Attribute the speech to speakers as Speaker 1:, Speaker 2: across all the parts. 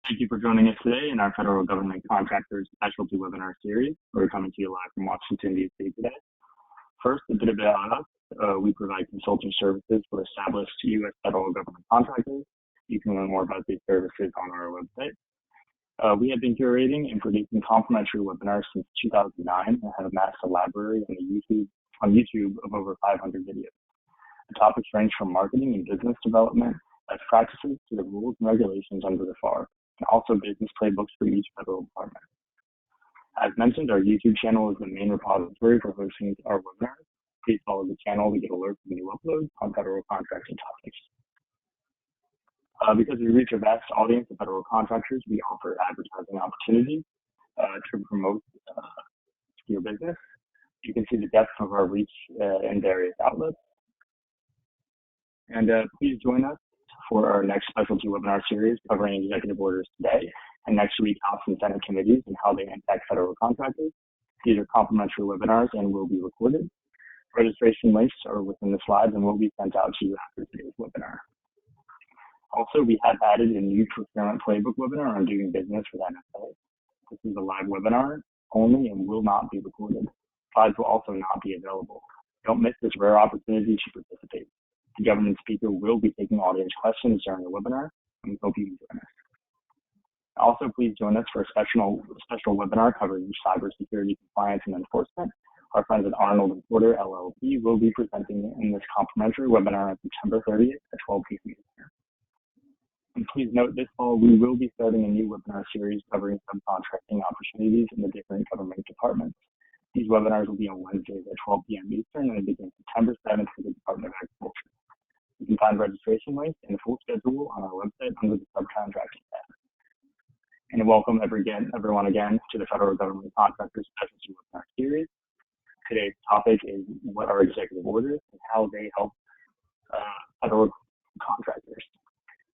Speaker 1: Thank you for joining us today in our Federal Government Contractors Specialty Webinar Series. We're coming to you live from Washington, D.C. today. First, a bit about us. We provide consulting services for established U.S. federal government contractors. You can learn more about these services on our website. We have been curating and producing complimentary webinars since 2009 and have amassed a library on YouTube of over 500 videos. The topics range from marketing and business development, best practices, to the rules and regulations under the FAR, and also business playbooks for each federal department. As mentioned, our YouTube channel is the main repository for hosting our webinars. Please follow the channel to get alerts of new uploads on federal contracting topics. Because we reach a vast audience of federal contractors, we offer advertising opportunities to promote your business. You can see the depth of our reach in various outlets. And please join us for our next specialty webinar series covering executive orders today, and next week House and Senate committees and how they impact federal contractors. These are complimentary webinars and will be recorded. Registration links are within the slides and will be sent out to you after today's webinar. Also, we have added a new procurement playbook webinar on doing business with NSA. This is a live webinar only and will not be recorded. Slides will also not be available. Don't miss this rare opportunity to participate. The government speaker will be taking audience questions during the webinar, and we hope you can join us. Also, please join us for a special webinar covering cybersecurity compliance and enforcement. Our friends at Arnold and Porter LLP will be presenting in this complimentary webinar on September 30th at 12 p.m. Eastern. And please note, this fall we will be starting a new webinar series covering subcontracting opportunities in the different government departments. These webinars will be on Wednesdays at 12 p.m. Eastern, and it begins September 7th for the Department of Agriculture. You can find registration links and the full schedule on our website under the subcontracting tab. And welcome everyone again to the Federal Government Contractors Specialty Webinar Series. Today's topic is what are executive orders and how they help federal contractors.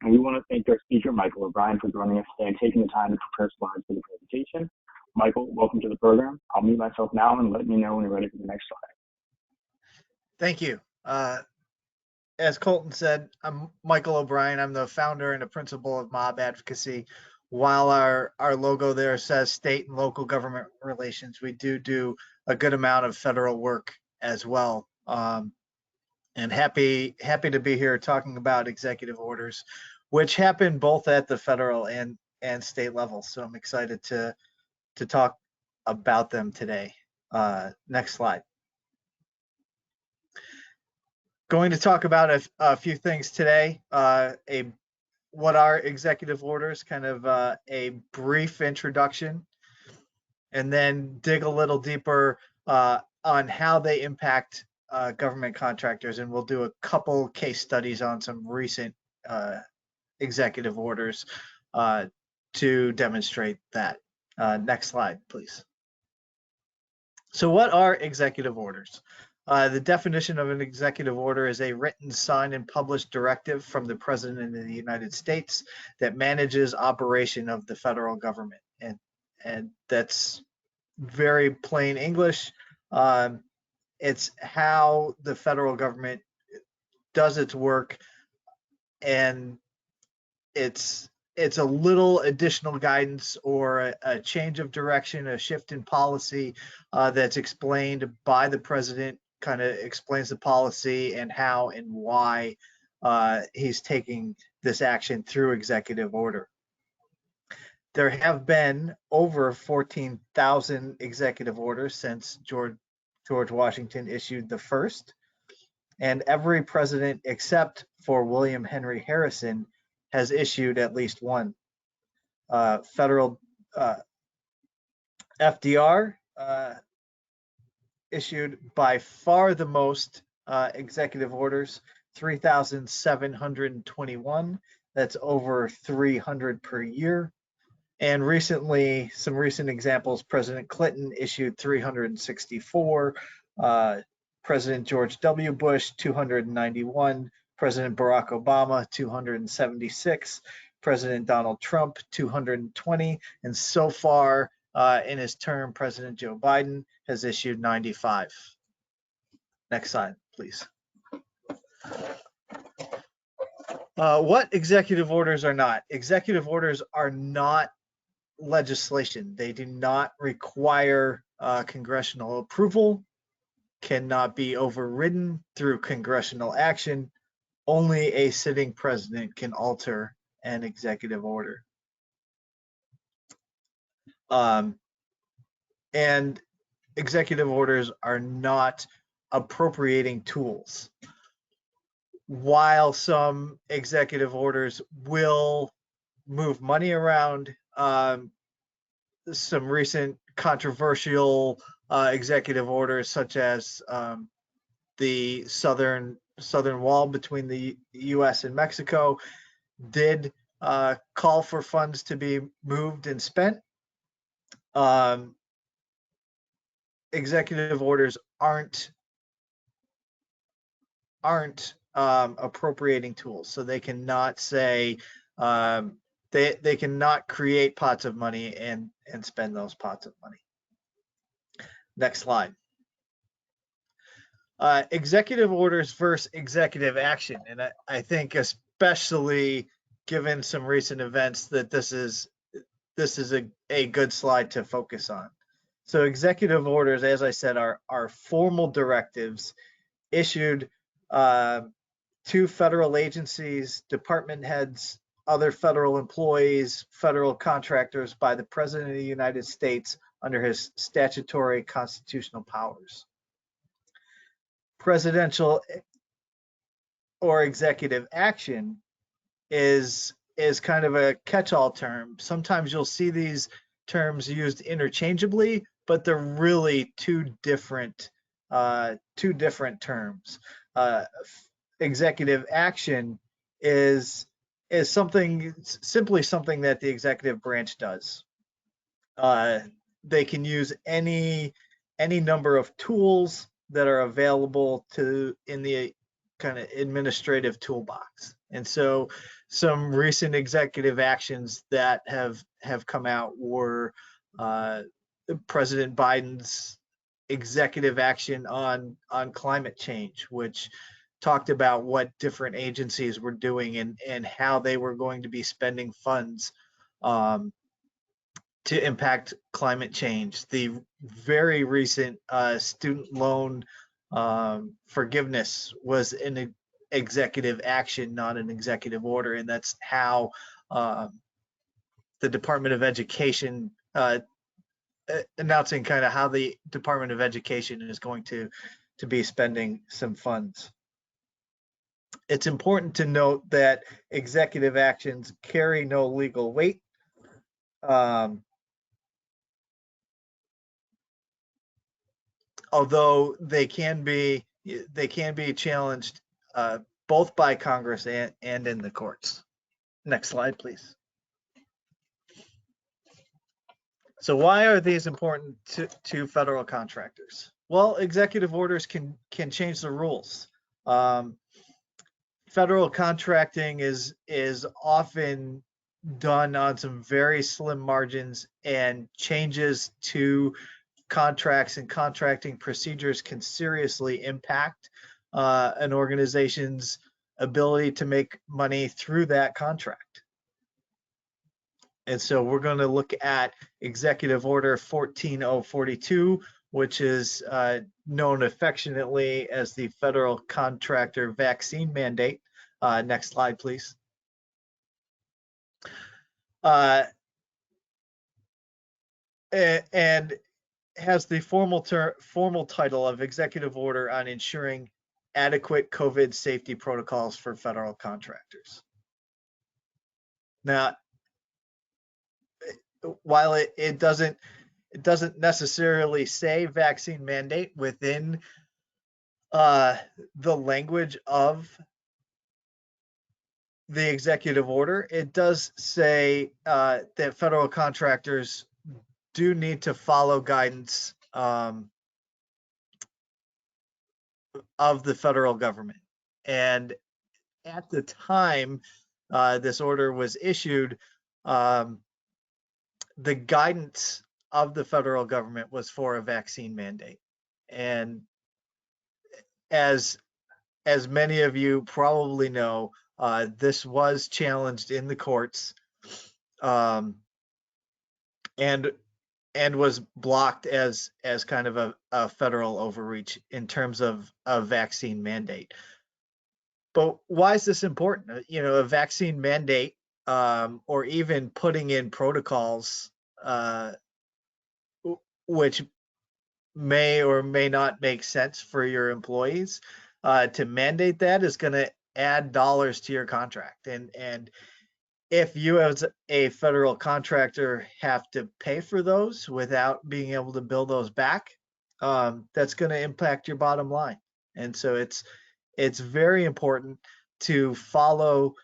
Speaker 1: And we want to thank our speaker, Michael O'Brien, for joining us today and taking the time to prepare slides for the presentation. Michael, welcome to the program. I'll mute myself now and let me know when you're ready for the next slide.
Speaker 2: Thank you. As Colton said, I'm Michael O'Brien. I'm the founder and the principal of Mob Advocacy. While our logo there says state and local government relations, we do a good amount of federal work as well. And happy to be here talking about executive orders, which happen both at the federal and state level. So I'm excited to talk about them today. Next slide. Going to talk about a few things today. What are executive orders, kind of a brief introduction, and then dig a little deeper on how they impact government contractors. And we'll do a couple case studies on some recent executive orders to demonstrate that. Next slide, please. So what are executive orders? The definition of an executive order is a written, signed, and published directive from the President of the United States that manages operation of the federal government. And that's very plain English. It's how the federal government does its work, and it's a little additional guidance or a change of direction, a shift in policy that's explained by the president, kind of explains the policy and how and why he's taking this action through executive order. There have been over 14,000 executive orders since George Washington issued the first, and every president except for William Henry Harrison has issued at least one. Federal FDR issued by far the most executive orders, 3,721. That's over 300 per year. And recently, some recent examples, President Clinton issued 364, President George W. Bush, 291, President Barack Obama, 276, President Donald Trump, 220, and so far in his term, President Joe Biden has issued 95. Next slide, please. What executive orders are not? Executive orders are not legislation. They do not require congressional approval, cannot be overridden through congressional action. Only a sitting president can alter an executive order. And executive orders are not appropriating tools. While some executive orders will move money around, some recent controversial executive orders, such as the southern wall between the U.S. and Mexico, did call for funds to be moved and spent. Executive orders aren't appropriating tools, so they cannot say they cannot create pots of money and spend those pots of money. Next slide. Executive orders versus executive action, and I think especially given some recent events that this is a good slide to focus on. So executive orders, as I said, are formal directives issued to federal agencies, department heads, other federal employees, federal contractors by the President of the United States under his statutory constitutional powers. Presidential or executive action is kind of a catch-all term. Sometimes you'll see these terms used interchangeably, but they're really two different terms. Executive action is simply something that the executive branch does. They can use any number of tools that are available in the kind of administrative toolbox. And so some recent executive actions that have come out were President Biden's executive action on climate change, which talked about what different agencies were doing and how they were going to be spending funds to impact climate change. The very recent student loan forgiveness was an executive action, not an executive order, and that's how the Department of Education announcing kind of how the Department of Education is going to be spending some funds. It's important to note that executive actions carry no legal weight. Although they can be challenged both by Congress and in the courts. Next slide, please. So why are these important to federal contractors? Well, executive orders can change the rules. Federal contracting is often done on some very slim margins, and changes to contracts and contracting procedures can seriously impact an organization's ability to make money through that contract. And so we're going to look at Executive Order 14042, which is known affectionately as the Federal Contractor Vaccine Mandate. Next slide, please. And has the formal title of Executive Order on ensuring adequate COVID safety protocols for federal contractors. Now, while it doesn't necessarily say vaccine mandate within the language of the executive order, it does say that federal contractors do need to follow guidance of the federal government. And at the time this order was issued, the guidance of the federal government was for a vaccine mandate. And as many of you probably know, This was challenged in the courts, and was blocked as kind of a federal overreach in terms of a vaccine mandate. But why is this important? A vaccine mandate, or even putting in protocols, which may or may not make sense for your employees, to mandate that is going to add dollars to your contract. And if you as a federal contractor have to pay for those without being able to bill those back, that's going to impact your bottom line. And so it's very important to follow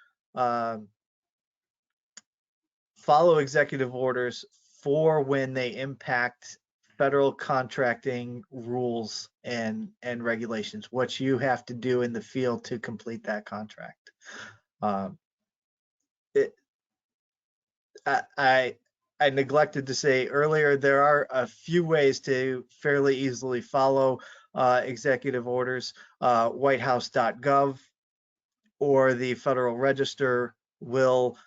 Speaker 2: executive orders for when they impact federal contracting rules and regulations, what you have to do in the field to complete that contract. I neglected to say earlier, there are a few ways to fairly easily follow executive orders. Whitehouse.gov or the Federal Register will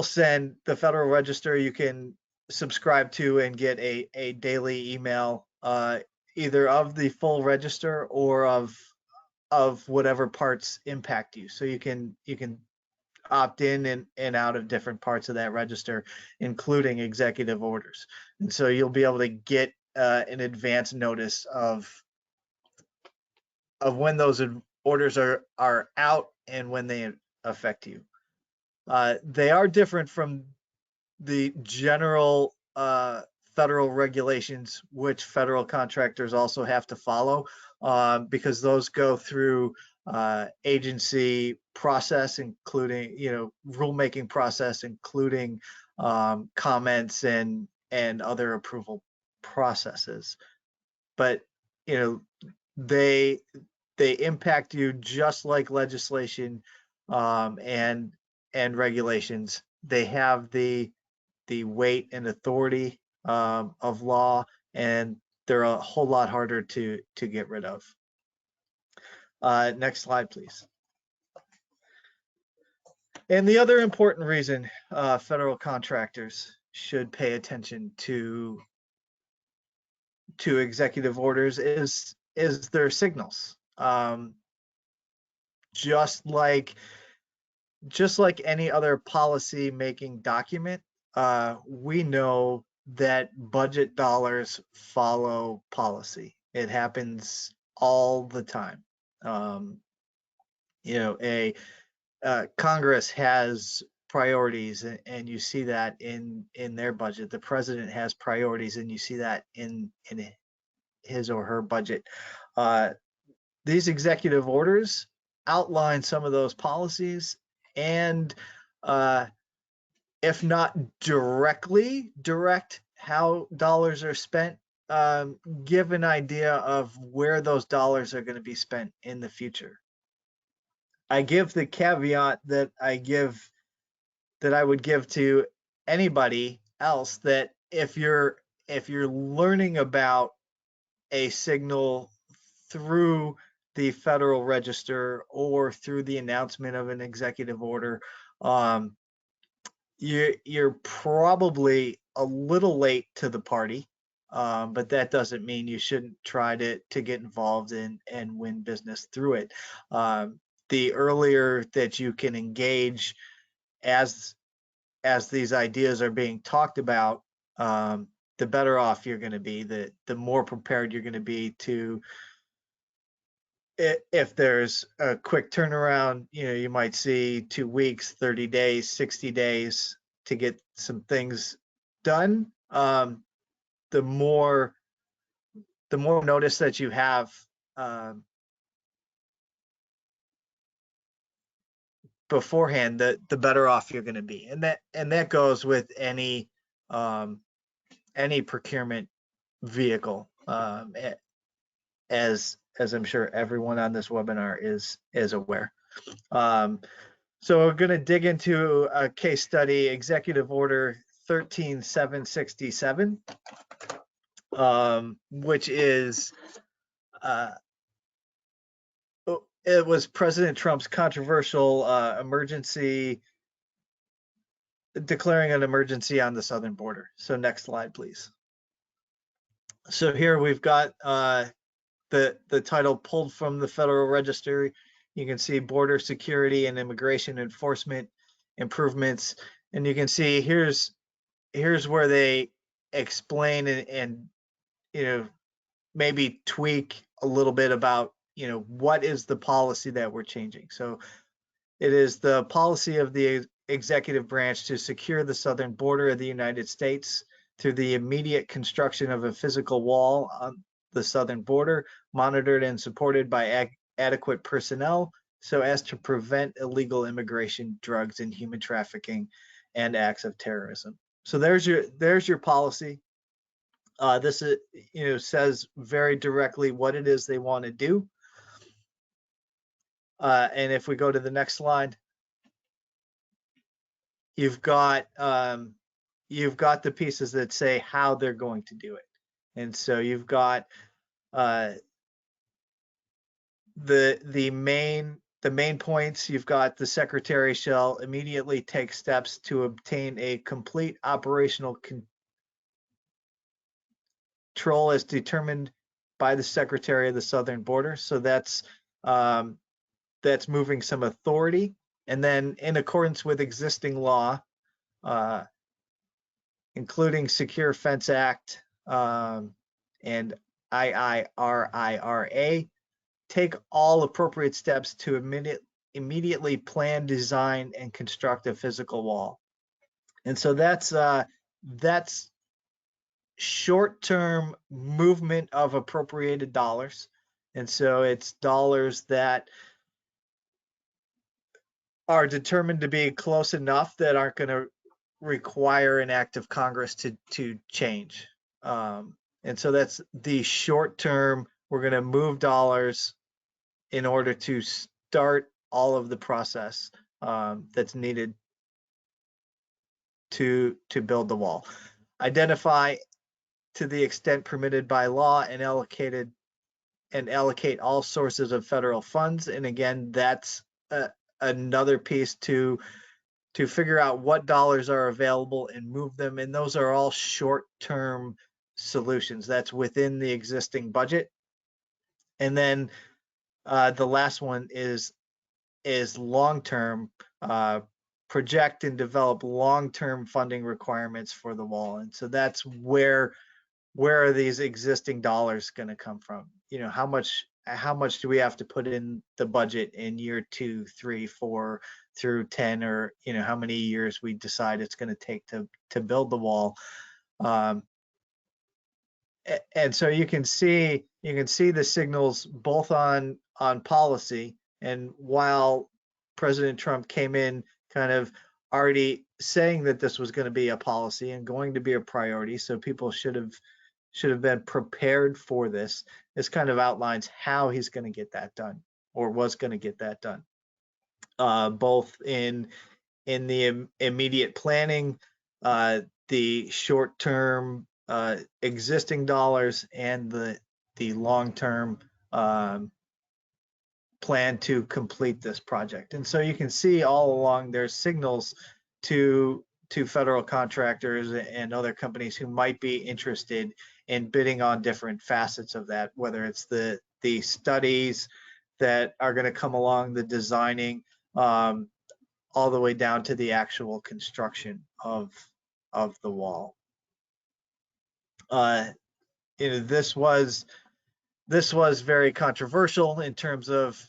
Speaker 2: send the Federal Register. You can subscribe to and get a daily email, either of the full register or of whatever parts impact you. So you can opt in and out of different parts of that register, including executive orders. And so you'll be able to get an advance notice of when those orders are out and when they affect you. They are different from the general federal regulations, which federal contractors also have to follow, because those go through agency process, including rulemaking process, including comments and other approval processes. But they impact you just like legislation and regulations. They have the weight and authority of law, and they're a whole lot harder to get rid of. Next slide, please. And the other important reason federal contractors should pay attention to executive orders is their signals. Just like any other policy making document, we know that budget dollars follow policy. It happens all the time. Congress has priorities, and you see that in their budget. The president has priorities, and you see that in his or her budget. These executive orders outline some of those policies, and if not directly direct how dollars are spent, give an idea of where those dollars are going to be spent in the future. I give the caveat that I would give to anybody else, that if you're learning about a signal through the Federal Register or through the announcement of an executive order, you're probably a little late to the party, but that doesn't mean you shouldn't try to get involved and win business through it. The earlier that you can engage as these ideas are being talked about, the better off you're going to be. The more prepared you're going to be to, if there's a quick turnaround, you might see 2 weeks, 30 days, 60 days to get some things done. The more notice that you have beforehand, the better off you're going to be. And that goes with any procurement vehicle, as I'm sure everyone on this webinar is aware. So we're going to dig into a case study, Executive Order 13767, which is it was President Trump's controversial declaring an emergency on the southern border. So next slide, please. So here we've got the title pulled from the Federal Register. You can see border security and immigration enforcement improvements, and you can see here's where they explain and maybe tweak a little bit about what is the policy that we're changing. So it is the policy of the executive branch to secure the southern border of the United States through the immediate construction of a physical wall on the southern border, monitored and supported by adequate personnel so as to prevent illegal immigration, drugs, and human trafficking and acts of terrorism. So there's your policy. This is, says very directly what it is they want to do. And if we go to the next slide, you've got the pieces that say how they're going to do it. And so you've got the main points. You've got the secretary shall immediately take steps to obtain a complete operational control as determined by the secretary of the southern border. So that's moving some authority. And then in accordance with existing law, including Secure Fence Act and IIRIRA, take all appropriate steps to immediately plan, design, and construct a physical wall. And so that's short-term movement of appropriated dollars. And so it's dollars that are determined to be close enough that aren't going to require an act of Congress to change. And so that's the short term. We're going to move dollars in order to start all of the process that's needed to build the wall. Identify to the extent permitted by law and allocate all sources of federal funds. And again, that's another piece to figure out what dollars are available and move them. And those are all short-term solutions. That's within the existing budget. And then the last one is long-term. Project and develop long-term funding requirements for the wall. And so that's where are these existing dollars going to come from? How much do we have to put in the budget in year 2, 3, 4 through 10, or how many years we decide it's going to take to build the wall. And so you can see the signals both on policy, and while President Trump came in kind of already saying that this was going to be a policy and going to be a priority, so people should have been prepared for this. This kind of outlines how he's going to get that done, or was going to get that done, both in the immediate planning, the short-term existing dollars, and the long-term plan to complete this project. And so you can see all along there's signals to federal contractors and other companies who might be interested in bidding on different facets of that, whether it's the studies that are going to come along, the designing, all the way down to the actual construction of the wall. This was very controversial in terms of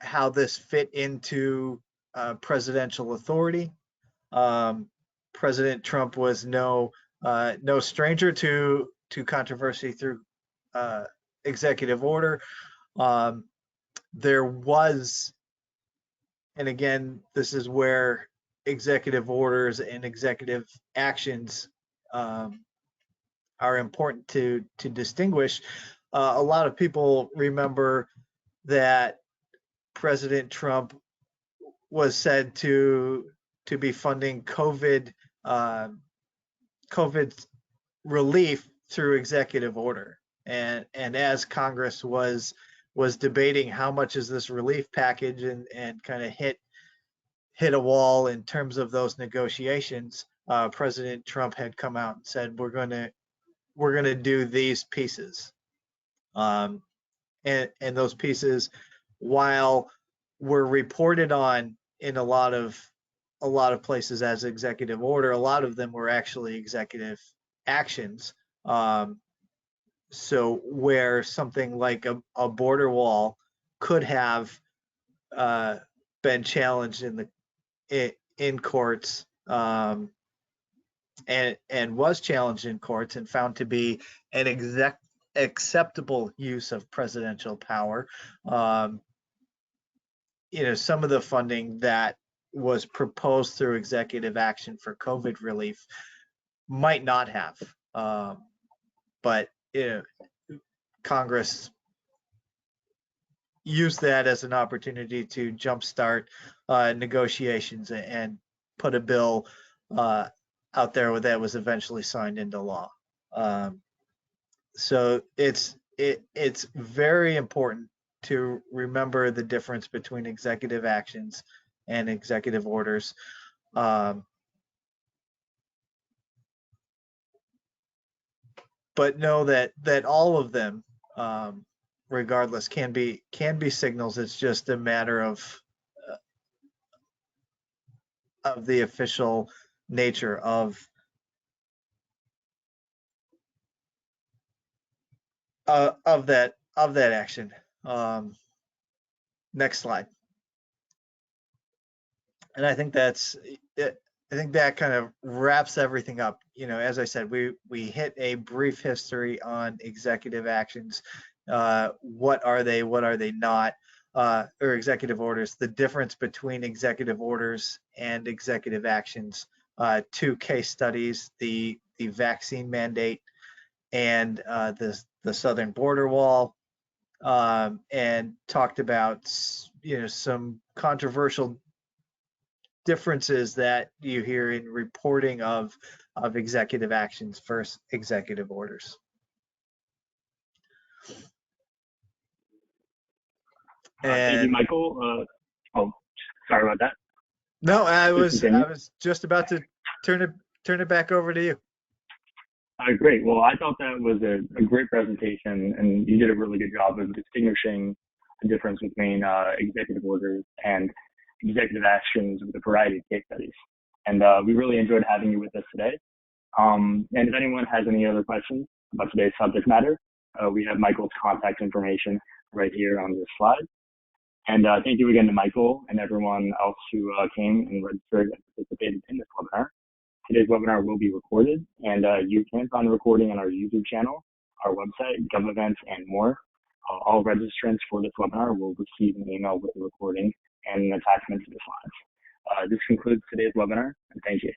Speaker 2: how this fit into presidential authority. President Trump was no stranger to controversy through executive order. There was, and again, this is where executive orders and executive actions are important to distinguish. A lot of people remember that President Trump was said to be funding COVID relief through executive order, and as Congress was was debating how much is this relief package and kind of hit a wall in terms of those negotiations. President Trump had come out and said, we're going to do these pieces. And those pieces, while were reported on in a lot of places as executive order, a lot of them were actually executive actions. So where something like a border wall could have been challenged in courts, and was challenged in courts and found to be an acceptable use of presidential power. Some of the funding that was proposed through executive action for COVID relief might not have, but Congress used that as an opportunity to jumpstart negotiations and put a bill out there that was eventually signed into law. So it's very important to remember the difference between executive actions and executive orders. But know that all of them, regardless, can be signals. It's just a matter of the official nature of that action. Next slide. And I think that's it. I think that kind of wraps everything up. As I said, we hit a brief history on executive actions. What are they? What are they not? Or executive orders. The difference between executive orders and executive actions. 2 case studies: the vaccine mandate and the southern border wall, and talked about some controversial differences that you hear in reporting of executive actions versus executive orders.
Speaker 1: Thank you, Michael. Sorry about that.
Speaker 2: No, I was just about to turn it back over to you.
Speaker 1: Great. Well, I thought that was a great presentation, and you did a really good job of distinguishing the difference between executive orders and executive actions with a variety of case studies. And we really enjoyed having you with us today. And if anyone has any other questions about today's subject matter, we have Michael's contact information right here on this slide. And thank you again to Michael and everyone else who came and registered and participated in this webinar. Today's webinar will be recorded, and you can find the recording on our YouTube channel, our website, GovEvents, and more. All registrants for this webinar will receive an email with the recording and an attachment to the slides. This concludes today's webinar, and thank you.